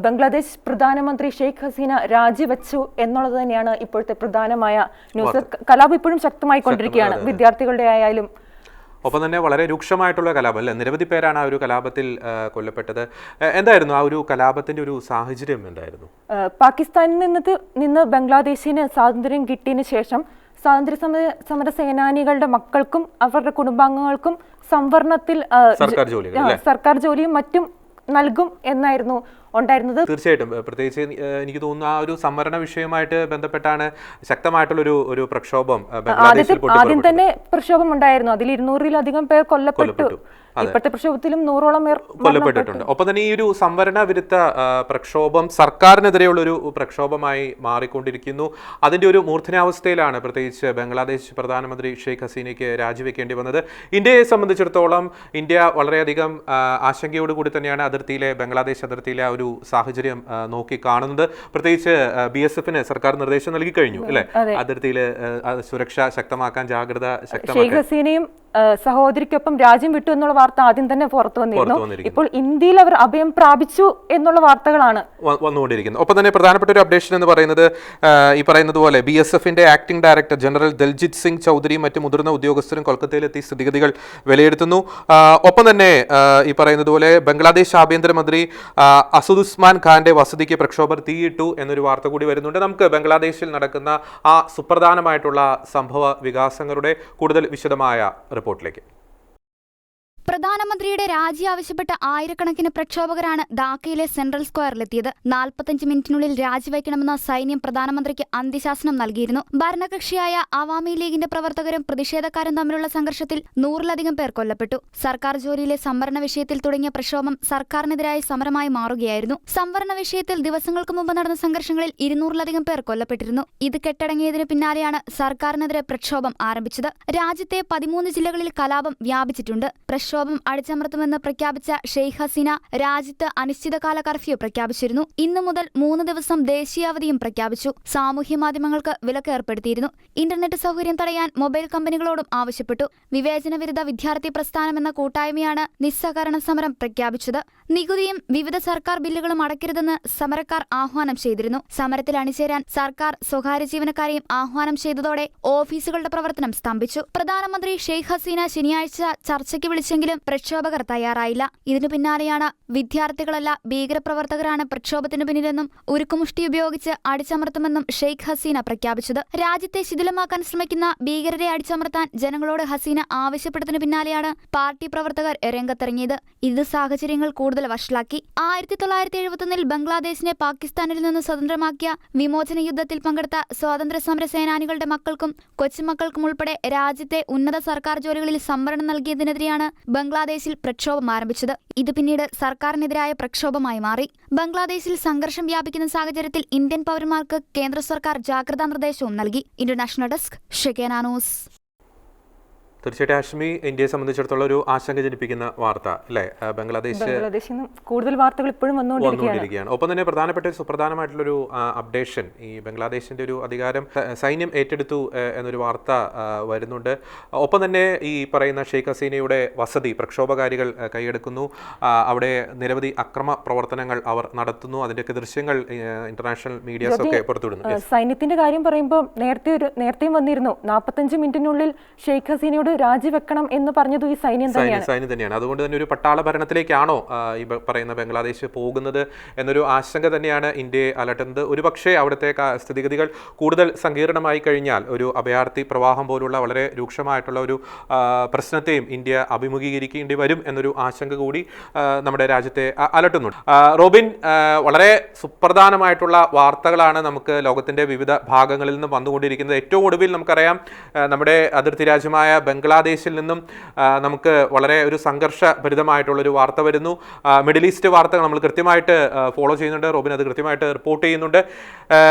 ബംഗ്ലാദേശ് പ്രധാനമന്ത്രി ഷെയ്ഖ് ഹസീന രാജിവെച്ചു എന്നുള്ളത് തന്നെയാണ് ഇപ്പോഴത്തെ പ്രധാനമായ ന്യൂസ്. കലാപം ഇപ്പോഴും ശക്തമായിക്കൊണ്ടിരിക്കുകയാണ്, വിദ്യാർത്ഥികളുടെ ആയാലും. ഒപ്പം തന്നെ വളരെ രൂക്ഷമായിട്ടുള്ള കലാപം അല്ലേ, നിരവധി പേരാണ് ആ ഒരു കലാപത്തിൽ കൊല്ലപ്പെട്ടത്. എന്തായിരുന്നു ആ ഒരു കലാപത്തിന്റെ ഒരു സാഹചര്യം? എന്തായിരുന്നു? പാകിസ്ഥാനിൽ നിന്ന് ബംഗ്ലാദേശിന് സ്വാതന്ത്ര്യം കിട്ടിയതിനു ശേഷം സ്വാതന്ത്ര്യ സമര സേനാനികളുടെ മക്കൾക്കും അവരുടെ കുടുംബാംഗങ്ങൾക്കും സംവരണത്തിൽ സർക്കാർ ജോലിയും മറ്റും നൽകും എന്നായിരുന്നു ഉണ്ടായിരുന്നത്. തീർച്ചയായിട്ടും, പ്രത്യേകിച്ച് എനിക്ക് തോന്നുന്നു ആ ഒരു സംവരണ വിഷയവുമായിട്ട് ബന്ധപ്പെട്ടാണ് ശക്തമായിട്ടുള്ള ഒരു പ്രക്ഷോഭം ആദ്യം തന്നെ പ്രക്ഷോഭം ഉണ്ടായിരുന്നു. അതിൽ 200-ലധികം പേർ കൊല്ലപ്പെട്ടു. ഇപ്പോഴത്തെ പ്രക്ഷോഭത്തിലും 100ഓളം പേർ കൊല്ലപ്പെട്ടിട്ടുണ്ട്. ഒപ്പം തന്നെ ഈ ഒരു സംവരണ വിരുദ്ധ പ്രക്ഷോഭം സർക്കാരിനെതിരെയുള്ള ഒരു പ്രക്ഷോഭമായി മാറിക്കൊണ്ടിരിക്കുന്നു. അതിന്റെ ഒരു മൂർധന്യാവസ്ഥയിലാണ് പ്രത്യേകിച്ച് ബംഗ്ലാദേശ് പ്രധാനമന്ത്രി ഷെയ്ഖ് ഹസീനയ്ക്ക് രാജിവെക്കേണ്ടി വന്നത്. ഇന്ത്യയെ സംബന്ധിച്ചിടത്തോളം ഇന്ത്യ വളരെയധികം ആശങ്കയോടുകൂടി തന്നെയാണ് ബംഗ്ലാദേശ് അതിർത്തിയിലെ ഒരു സാഹചര്യം നോക്കി കാണുന്നത്. പ്രത്യേകിച്ച് BSF-ന് സർക്കാർ നിർദ്ദേശം നൽകി കഴിഞ്ഞു അല്ലെ, അതിർത്തിയിൽ സുരക്ഷ ശക്തമാക്കാൻ, ജാഗ്രത ശക്തമാക്കാൻ. സഹോദരിക്കൊപ്പം രാജ്യം വിട്ടു എന്നുള്ള വാർത്ത ആദ്യം തന്നെ പുറത്തു വന്നിരുന്നു. ഇപ്പോൾ ഇന്ത്യയിൽ അവർ അഭയം പ്രാപിച്ചു എന്നുള്ള വാർത്തകളാണ് വന്നുകൊണ്ടിരിക്കുന്നത്. ഒപ്പം തന്നെ പ്രധാനപ്പെട്ട ഒരു അപ്ഡേഷൻ എന്ന് പറയുന്നത് ഈ പറയുന്നത് പോലെ BSF-ന്റെ acting director general Daljit Singh ചൗധരിയും മറ്റ് മുതിർന്ന ഉദ്യോഗസ്ഥരും കൊൽക്കത്തയിലെത്തി സ്ഥിതിഗതികൾ വിലയിരുത്തുന്നു. ഒപ്പം തന്നെ ഈ പറയുന്നത് പോലെ ബംഗ്ലാദേശ് ആഭ്യന്തരമന്ത്രി അസദുസ്മാൻ ഖാന്റെ വസതിക്ക് പ്രക്ഷോഭർ തീയിട്ടു എന്നൊരു വാർത്ത കൂടി വരുന്നുണ്ട്. നമുക്ക് ബംഗ്ലാദേശിൽ നടക്കുന്ന ആ സുപ്രധാനമായിട്ടുള്ള സംഭവ വികാസങ്ങളുടെ കൂടുതൽ വിശദമായ റിപ്പോർട്ടിലേക്ക്. പ്രധാനമന്ത്രിയുടെ രാജി ആവശ്യപ്പെട്ട ആയിരക്കണക്കിന് പ്രക്ഷോഭകരാണ് ധാക്കയിലെ സെൻട്രൽ സ്ക്വയറിലെത്തിയത്. 45 മിനിറ്റിനുള്ളിൽ രാജിവെക്കണമെന്ന സൈന്യം പ്രധാനമന്ത്രിക്ക് അന്ത്യശാസനം നൽകിയിരുന്നു. ഭരണകക്ഷിയായ അവാമി ലീഗിന്റെ പ്രവർത്തകരും പ്രതിഷേധക്കാരും തമ്മിലുള്ള സംഘർഷത്തിൽ 100-ലധികം പേർ കൊല്ലപ്പെട്ടു. സർക്കാർ ജോലിയിലെ സംവരണ വിഷയത്തിൽ തുടങ്ങിയ പ്രക്ഷോഭം സർക്കാരിനെതിരായ സമരമായി മാറുകയായിരുന്നു. സംവരണ വിഷയത്തിൽ ദിവസങ്ങൾക്ക് മുമ്പ് നടന്ന സംഘർഷങ്ങളിൽ 200-ലധികം പേർ കൊല്ലപ്പെട്ടിരുന്നു. ഇത് കെട്ടടങ്ങിയതിനു പിന്നാലെയാണ് സർക്കാരിനെതിരെ പ്രക്ഷോഭം ആരംഭിച്ചത്. രാജ്യത്തെ 13 ജില്ലകളിൽ കലാപം വ്യാപിച്ചിട്ടുണ്ട്. പ്രക്ഷോഭം അടിച്ചമർത്തുമെന്ന് പ്രഖ്യാപിച്ച ഷെയ്ഖ് ഹസീന രാജ്യത്ത് അനിശ്ചിതകാല കർഫ്യൂ പ്രഖ്യാപിച്ചിരുന്നു. ഇന്നു മുതൽ 3 ദിവസം ദേശീയാവധിയും പ്രഖ്യാപിച്ചു. സാമൂഹ്യ മാധ്യമങ്ങൾക്ക് വിലക്ക് ഏർപ്പെടുത്തിയിരുന്നു. ഇന്റർനെറ്റ് സൗകര്യം തടയാൻ മൊബൈൽ കമ്പനികളോടും ആവശ്യപ്പെട്ടു. വിവേചന വിരുദ്ധ വിദ്യാർത്ഥി പ്രസ്ഥാനം എന്ന കൂട്ടായ്മയാണ് നിസ്സഹകരണ സമരം പ്രഖ്യാപിച്ചത്. നികുതിയും വിവിധ സർക്കാർ ബില്ലുകളും അടയ്ക്കരുതെന്ന് സമരക്കാർ ആഹ്വാനം ചെയ്തിരുന്നു. സമരത്തിൽ അണിചേരാൻ സർക്കാർ സ്വകാര്യ ജീവനക്കാരെയും ആഹ്വാനം ചെയ്തതോടെ ഓഫീസുകളുടെ പ്രവർത്തനം സ്തംഭിച്ചു. പ്രധാനമന്ത്രി ഷെയ്ഖ് ഹസീന ശനിയാഴ്ച ചർച്ചയ്ക്ക് വിളിച്ചെങ്കിലും പ്രക്ഷോഭകർ തയ്യാറായില്ല. ഇതിനു പിന്നാലെയാണ് വിദ്യാർത്ഥികളല്ല ഭീകരപ്രവർത്തകരാണ് പ്രക്ഷോഭത്തിനു പിന്നിലെന്നും ഉരുക്കുമുഷ്ടി ഉപയോഗിച്ച് അടിച്ചമർത്തുമെന്നും ഷെയ്ഖ് ഹസീന പ്രഖ്യാപിച്ചത്. രാജ്യത്തെ ശിഥിലമാക്കാൻ ശ്രമിക്കുന്ന ഭീകരരെ അടിച്ചമർത്താൻ ജനങ്ങളോട് ഹസീന ആവശ്യപ്പെട്ടതിനു പിന്നാലെയാണ് പാർട്ടി പ്രവർത്തകർ രംഗത്തിറങ്ങിയത്. ഇത് സാഹചര്യങ്ങൾ കൂടുതൽ വഷളാക്കി. 1971 ബംഗ്ലാദേശിനെ പാകിസ്ഥാനിൽ നിന്ന് സ്വതന്ത്രമാക്കിയ വിമോചന യുദ്ധത്തിൽ പങ്കെടുത്ത സ്വാതന്ത്ര്യ സമര സേനാനികളുടെ മക്കൾക്കും കൊച്ചുമക്കൾക്കും ഉൾപ്പെടെ രാജ്യത്തെ ഉന്നത സർക്കാർ ജോലികളിൽ സംവരണം നൽകിയതിനെതിരെയാണ് ബംഗ്ലാദേശിൽ പ്രക്ഷോഭം ആരംഭിച്ചത്. ഇത് പിന്നീട് സർക്കാരിനെതിരായ പ്രക്ഷോഭമായി മാറി. ബംഗ്ലാദേശിൽ സംഘർഷം വ്യാപിക്കുന്ന സാഹചര്യത്തിൽ ഇന്ത്യൻ പൗരന്മാർക്ക് കേന്ദ്ര സർക്കാർ ജാഗ്രതാ നിർദ്ദേശവും നൽകി. International desk Shekena news. തീർച്ചയായിട്ടും ഹാഷ്മി, ഇന്ത്യയെ സംബന്ധിച്ചിടത്തോളം ഒരു ആശങ്ക ജനിപ്പിക്കുന്ന വാർത്ത അല്ലേ, ബംഗ്ലാദേശിൽ കൂടുതൽ വാർത്തകൾ ഇപ്പോഴും വന്നുകൊണ്ടിരിക്കുകയാണ്. ഒപ്പം തന്നെ സുപ്രധാനമായിട്ടുള്ളൊരു അപ്ഡേഷൻ, ഈ ബംഗ്ലാദേശിന്റെ ഒരു അധികാരം സൈന്യം ഏറ്റെടുത്തു എന്നൊരു വാർത്ത വരുന്നുണ്ട്. ഒപ്പം തന്നെ ഈ പറയുന്ന ഷെയ്ഖ് ഹസീനയുടെ വസതി പ്രക്ഷോഭകാരികൾ കൈയെടുക്കുന്നു. അവിടെ നിരവധി അക്രമ പ്രവർത്തനങ്ങൾ അവർ നടത്തുന്നു. അതിന്റെയൊക്കെ ദൃശ്യങ്ങൾ ഇന്റർനാഷണൽ മീഡിയാസ് ഒക്കെ പുറത്തുവിടുന്നു. സൈന്യത്തിന്റെ കാര്യം പറയുമ്പോൾ നേരത്തെയും വന്നിരുന്നു. 45 മിനിറ്റിനുള്ളിൽ ഷെയ്ഖ് ഹസീനയോട് രാജിവെക്കണം എന്ന് പറഞ്ഞത് ഈ സൈന്യം തന്നെയാണ്. അതുകൊണ്ട് തന്നെ ഒരു പട്ടാള ഭരണത്തിലേക്കാണോ ഈ പറയുന്ന ബംഗ്ലാദേശ് പോകുന്നത് എന്നൊരു ആശങ്ക തന്നെയാണ് ഇന്ത്യയെ അലട്ടുന്നത്. ഒരുപക്ഷെ അവിടുത്തെ സ്ഥിതിഗതികൾ കൂടുതൽ സങ്കീർണമായി കഴിഞ്ഞാൽ ഒരു അഭയാർത്ഥി പ്രവാഹം പോലുള്ള വളരെ രൂക്ഷമായിട്ടുള്ള ഒരു പ്രശ്നത്തെയും ഇന്ത്യ അഭിമുഖീകരിക്കേണ്ടി വരും എന്നൊരു ആശങ്ക കൂടി നമ്മുടെ രാജ്യത്തെ അലട്ടുന്നുണ്ട്. റോബിൻ, വളരെ സുപ്രധാനമായിട്ടുള്ള വാർത്തകളാണ് നമുക്ക് ലോകത്തിന്റെ വിവിധ ഭാഗങ്ങളിൽ നിന്ന് വന്നുകൊണ്ടിരിക്കുന്നത്. ഏറ്റവും ഒടുവിൽ നമുക്കറിയാം, നമ്മുടെ അതിർത്തി രാജ്യമായ ബംഗ്ലാദേശിൽ നിന്നും നമുക്ക് വളരെ ഒരു സംഘർഷഭരിതമായിട്ടുള്ളൊരു വാർത്ത വരുന്നു. മിഡിൽ ഈസ്റ്റ് വാർത്തകൾ നമ്മൾ കൃത്യമായിട്ട് ഫോളോ ചെയ്യുന്നുണ്ട്. റോബിൻ അത് കൃത്യമായിട്ട് റിപ്പോർട്ട് ചെയ്യുന്നുണ്ട്.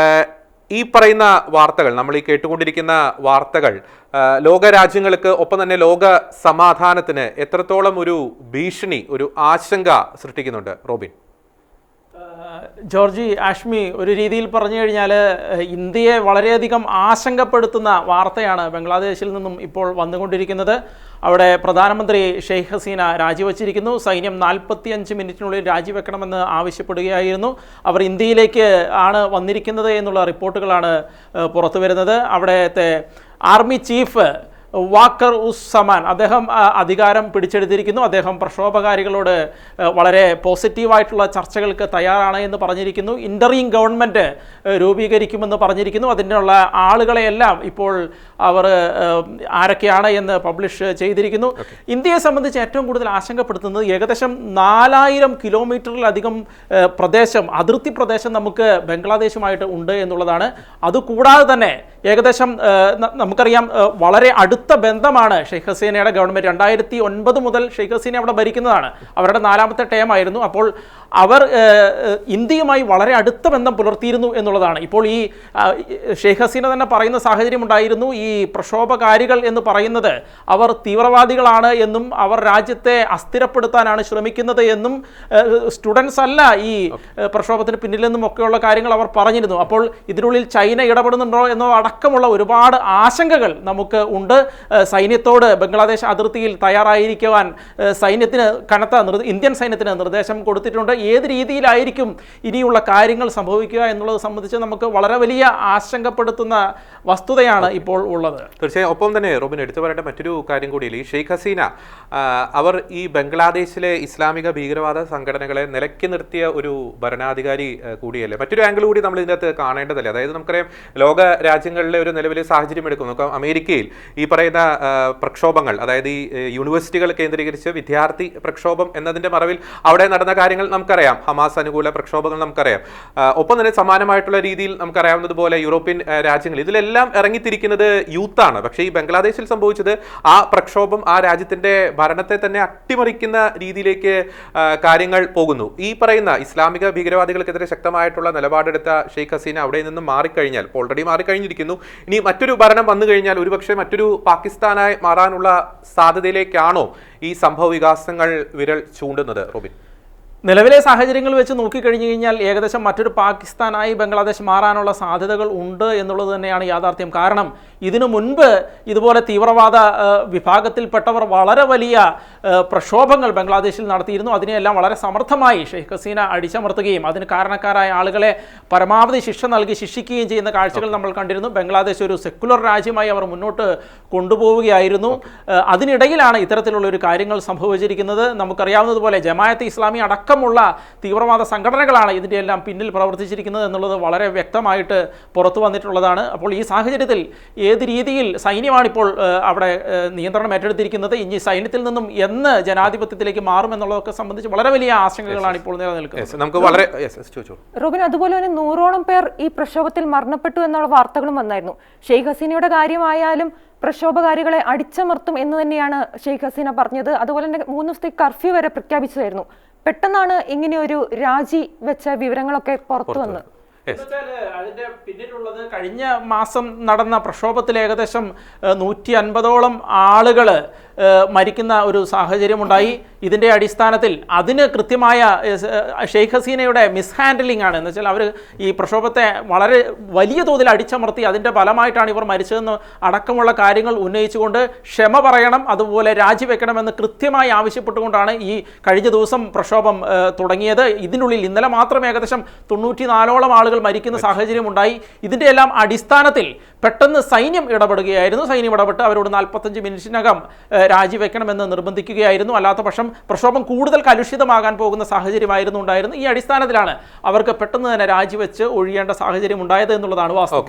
ഈ പറയുന്ന വാർത്തകൾ, നമ്മൾ ഈ കേട്ടുകൊണ്ടിരിക്കുന്ന വാർത്തകൾ ലോകരാജ്യങ്ങൾക്ക് ഒപ്പം തന്നെ ലോക സമാധാനത്തിന് എത്രത്തോളം ഒരു ഭീഷണി, ഒരു ആശങ്ക സൃഷ്ടിക്കുന്നുണ്ട് റോബിൻ? ജോർജി ആഷ്മി, ഒരു രീതിയിൽ പറഞ്ഞു കഴിഞ്ഞാൽ ഇന്ത്യയെ വളരെയധികം ആശങ്കപ്പെടുത്തുന്ന വാർത്തയാണ് ബംഗ്ലാദേശിൽ നിന്നും ഇപ്പോൾ വന്നുകൊണ്ടിരിക്കുന്നത്. അവിടെ പ്രധാനമന്ത്രി ഷെയ്ഖ് ഹസീന രാജിവച്ചിരിക്കുന്നു. സൈന്യം 45 മിനിറ്റിനുള്ളിൽ രാജിവെക്കണമെന്ന് ആവശ്യപ്പെടുകയായിരുന്നു. അവർ ഇന്ത്യയിലേക്ക് ആണ് വന്നിരിക്കുന്നത് എന്നുള്ള റിപ്പോർട്ടുകളാണ് പുറത്തു വരുന്നത്. അവിടുത്തെ ആർമി ചീഫ് വാക്കർ ഉസ് സമാൻ അദ്ദേഹം അധികാരം പിടിച്ചെടുത്തിരിക്കുന്നു. അദ്ദേഹം പ്രക്ഷോഭകാരികളോട് വളരെ പോസിറ്റീവായിട്ടുള്ള ചർച്ചകൾക്ക് തയ്യാറാണ് എന്ന് പറഞ്ഞിരിക്കുന്നു. ഇൻ്ററിം ഗവൺമെൻറ് രൂപീകരിക്കുമെന്ന് പറഞ്ഞിരിക്കുന്നു. അതിനുള്ള ആളുകളെയെല്ലാം ഇപ്പോൾ അവർ ആരൊക്കെയാണ് എന്ന് പബ്ലിഷ് ചെയ്തിരിക്കുന്നു. ഇന്ത്യയെ സംബന്ധിച്ച് ഏറ്റവും കൂടുതൽ ആശങ്കപ്പെടുത്തുന്നത് ഏകദേശം 4000 കിലോമീറ്ററിലധികം പ്രദേശം, അതിർത്തി പ്രദേശം നമുക്ക് ബംഗ്ലാദേശുമായിട്ട് ഉണ്ട് എന്നുള്ളതാണ്. അതുകൂടാതെ തന്നെ ഏകദേശം നമുക്കറിയാം വളരെ അടുത്ത ബന്ധമാണ് ഷെയ്ഖ് ഹസീനയുടെ ഗവൺമെൻറ്. 2009 മുതൽ ഷെയ്ഖ് ഹസീന അവിടെ ഭരിക്കുന്നതാണ്. അവരുടെ 4ാമത്തെ ടേം ആയിരുന്നു. അപ്പോൾ അവർ ഇന്ത്യയുമായി വളരെ അടുത്ത ബന്ധം പുലർത്തിയിരുന്നു എന്നുള്ളതാണ്. ഇപ്പോൾ ഈ ഷെയ്ഖ് ഹസീന തന്നെ പറയുന്ന സാഹചര്യം ഉണ്ടായിരുന്നു. ഈ പ്രക്ഷോഭകാരികൾ എന്ന് പറയുന്നത് അവർ തീവ്രവാദികളാണ് എന്നും അവർ രാജ്യത്തെ അസ്ഥിരപ്പെടുത്താനാണ് ശ്രമിക്കുന്നത് എന്നും സ്റ്റുഡൻസ് അല്ല ഈ പ്രക്ഷോഭത്തിന് പിന്നിലെന്നും ഒക്കെയുള്ള കാര്യങ്ങൾ അവർ പറഞ്ഞിരുന്നു. അപ്പോൾ ഇതിനുള്ളിൽ ചൈന ഇടപെടുന്നുണ്ടോ എന്നോ അടക്കമുള്ള ഒരുപാട് ആശങ്കകൾ നമുക്ക് ഉണ്ട്. സൈന്യത്തോട് ബംഗ്ലാദേശ് അതിർത്തിയിൽ തയ്യാറായിരിക്കുവാൻ സൈന്യത്തിന് ഇന്ത്യൻ സൈന്യത്തിന് നിർദ്ദേശം കൊടുത്തിട്ടുണ്ട്. ഏത് രീതിയിലായിരിക്കും ഇനിയുള്ള കാര്യങ്ങൾ സംഭവിക്കുക എന്നുള്ളത് സംബന്ധിച്ച് നമുക്ക് വളരെ വലിയ ആശങ്കപ്പെടുത്തുന്ന വസ്തുതയാണ് ഇപ്പോൾ ഉള്ളത്. തീർച്ചയായും. ഒപ്പം തന്നെ റോബിൻ എടുത്തു പറയേണ്ട മറ്റൊരു കാര്യം കൂടിയില്ല. ഈ ഷെയ്ഖ് ഹസീന അവർ ഈ ബംഗ്ലാദേശിലെ ഇസ്ലാമിക ഭീകരവാദ സംഘടനകളെ നിലയ്ക്ക് നിർത്തിയ ഒരു ഭരണാധികാരി കൂടിയല്ലേ. മറ്റൊരു ആംഗിൾ കൂടി നമ്മൾ ഇതിനകത്ത് കാണേണ്ടതല്ലേ. അതായത് നമുക്കറിയാം ലോക രാജ്യങ്ങളിലെ ഒരു നിലവിലെ സാഹചര്യം എടുക്കും. നോക്കാം, അമേരിക്കയിൽ ഈ പറയുന്ന പ്രക്ഷോഭങ്ങൾ, അതായത് ഈ യൂണിവേഴ്സിറ്റികൾ കേന്ദ്രീകരിച്ച് വിദ്യാർത്ഥി പ്രക്ഷോഭം എന്നതിൻ്റെ മറവിൽ അവിടെ നടന്ന കാര്യങ്ങൾ നമുക്കറിയാം. ഹമാസ് അനുകൂല പ്രക്ഷോഭങ്ങൾ നമുക്കറിയാം. ഒപ്പം തന്നെ സമാനമായിട്ടുള്ള രീതിയിൽ നമുക്കറിയാവുന്നതുപോലെ യൂറോപ്യൻ രാജ്യങ്ങൾ ഇതിലെല്ലാം ഇറങ്ങിത്തിരിക്കുന്നത് യൂത്താണ്. പക്ഷേ ഈ ബംഗ്ലാദേശിൽ സംഭവിച്ചത് ആ പ്രക്ഷോഭം ആ രാജ്യത്തിൻ്റെ ഭരണത്തെ തന്നെ അട്ടിമറിക്കുന്ന രീതിയിലേക്ക് കാര്യങ്ങൾ പോകുന്നു. ഈ പറയുന്ന ഇസ്ലാമിക ഭീകരവാദികൾക്കെതിരെ ശക്തമായിട്ടുള്ള നിലപാടെടുത്ത ഷെയ്ഖ് ഹസീന അവിടെ നിന്ന് മാറിക്കഴിഞ്ഞാൽ, ഓൾറെഡി മാറിക്കഴിഞ്ഞിരിക്കുന്നു, ഇനി മറ്റൊരു ഭരണം വന്നു കഴിഞ്ഞാൽ ഒരുപക്ഷെ മറ്റൊരു പാകിസ്ഥാനായി മാറാനുള്ള സാധ്യതയിലേക്കാണോ ഈ സംഭവ വികാസങ്ങൾ വിരൽ ചൂണ്ടുന്നത് റോബിൻ? നിലവിലെ സാഹചര്യങ്ങൾ വെച്ച് നോക്കിക്കഴിഞ്ഞു കഴിഞ്ഞാൽ ഏകദേശം മറ്റൊരു പാകിസ്ഥാനായി ബംഗ്ലാദേശ് മാറാനുള്ള സാധ്യതകൾ ഉണ്ട് എന്നുള്ളത് തന്നെയാണ് യാഥാർത്ഥ്യം. കാരണം ഇതിനു മുൻപ് ഇതുപോലെ തീവ്രവാദ വിഭാഗത്തിൽപ്പെട്ടവർ വളരെ വലിയ പ്രക്ഷോഭങ്ങൾ ബംഗ്ലാദേശിൽ നടത്തിയിരുന്നു. അതിനെയെല്ലാം വളരെ സമർത്ഥമായി ഷെയ്ഖ് ഹസീന അടിച്ചമർത്തുകയും അതിന് കാരണക്കാരായ ആളുകളെ പരമാവധി ശിക്ഷ നൽകി ശിക്ഷിക്കുകയും ചെയ്യുന്ന കാഴ്ചകൾ നമ്മൾ കണ്ടിരുന്നു. ബംഗ്ലാദേശ് ഒരു സെക്കുലർ രാജ്യമായി അവർ മുന്നോട്ട് കൊണ്ടുപോവുകയായിരുന്നു. അതിനിടയിലാണ് ഇത്തരത്തിലുള്ള ഒരു കാര്യങ്ങൾ സംഭവിച്ചിരിക്കുന്നത്. നമുക്കറിയാവുന്നതുപോലെ ജമാഅത്തെ ഇസ്ലാമി അടക്കമുള്ള തീവ്രവാദ സംഘടനകളാണ് ഇതിൻ്റെ എല്ലാം പിന്നിൽ പ്രവർത്തിച്ചിരിക്കുന്നത് എന്നുള്ളത് വളരെ വ്യക്തമായിട്ട് പുറത്തു വന്നിട്ടുള്ളതാണ്. അപ്പോൾ ഈ സാഹചര്യത്തിൽ ഏത് രീതിയിൽ സൈന്യമാണിപ്പോൾ അവിടെ നിയന്ത്രണം ഏറ്റെടുത്തിരിക്കുന്നത്, ഇനി സൈന്യത്തിൽ നിന്നും എന്ന് ജനാധിപത്യത്തിലേക്ക് മാറുമെന്നുള്ളതൊക്കെ സംബന്ധിച്ച് വളരെ വലിയ ആശങ്കകളാണ് ഇപ്പോൾ നിലനിൽക്കുന്നത്. റോബിൻ, അതുപോലെ തന്നെ 100ഓളം പേർ ഈ പ്രക്ഷോഭത്തിൽ മരണപ്പെട്ടു എന്നുള്ള വാർത്തകളും വന്നായിരുന്നു. ഷെയ്ഖ് ഹസീനയുടെ കാര്യമായാലും പ്രക്ഷോഭകാരികളെ അടിച്ചമർത്തും എന്ന് തന്നെയാണ് ഷെയ്ഖ് ഹസീന പറഞ്ഞത്. അതുപോലെ തന്നെ 3 ദിവസത്തെ കർഫ്യൂ വരെ പ്രഖ്യാപിച്ചതായിരുന്നു. പെട്ടെന്നാണ് ഇങ്ങനെയൊരു രാജി വെച്ച വിവരങ്ങളൊക്കെ പുറത്തു വന്നത്. അതിന്റെ പിന്നിലുള്ളത് കഴിഞ്ഞ മാസം നടന്ന പ്രക്ഷോഭത്തിൽ ഏകദേശം 150ഓളം ആളുകൾ മരിക്കുന്ന ഒരു സാഹചര്യമുണ്ടായി. ഇതിൻ്റെ അടിസ്ഥാനത്തിൽ അതിന് കൃത്യമായ ഷെയ്ഖ് ഹസീനയുടെ മിസ്ഹാൻഡലിംഗ് ആണ്. എന്ന് വെച്ചാൽ അവർ ഈ പ്രക്ഷോഭത്തെ വളരെ വലിയ തോതിൽ അടിച്ചമർത്തി അതിൻ്റെ ഫലമായിട്ടാണ് ഇവർ മരിച്ചതെന്ന് അടക്കമുള്ള കാര്യങ്ങൾ ഉന്നയിച്ചുകൊണ്ട് ക്ഷമ പറയണം, അതുപോലെ രാജിവെക്കണമെന്ന് കൃത്യമായി ആവശ്യപ്പെട്ടുകൊണ്ടാണ് ഈ കഴിഞ്ഞ ദിവസം പ്രക്ഷോഭം തുടങ്ങിയത്. ഇതിനുള്ളിൽ ഇന്നലെ മാത്രം ഏകദേശം 94ഓളം ആളുകൾ മരിക്കുന്ന സാഹചര്യം ഉണ്ടായി. ഇതിൻ്റെ എല്ലാം അടിസ്ഥാനത്തിൽ പെട്ടെന്ന് സൈന്യം ഇടപെടുകയായിരുന്നു. സൈന്യം ഇടപെട്ട് അവരോട് 45 മിനിറ്റിനകം രാജിവെക്കണമെന്ന് നിർബന്ധിക്കുകയായിരുന്നു. അല്ലാത്ത പക്ഷം പ്രക്ഷോഭം കൂടുതൽ കലുഷിതമാകാൻ പോകുന്ന സാഹചര്യമായിരുന്നു ഉണ്ടായിരുന്നത്. ഈ അടിസ്ഥാനത്തിലാണ് അവർക്ക് പെട്ടെന്ന് തന്നെ രാജിവെച്ച് ഒഴിയേണ്ട സാഹചര്യം ഉണ്ടായത് എന്നുള്ളതാണ് വാസ്തവം.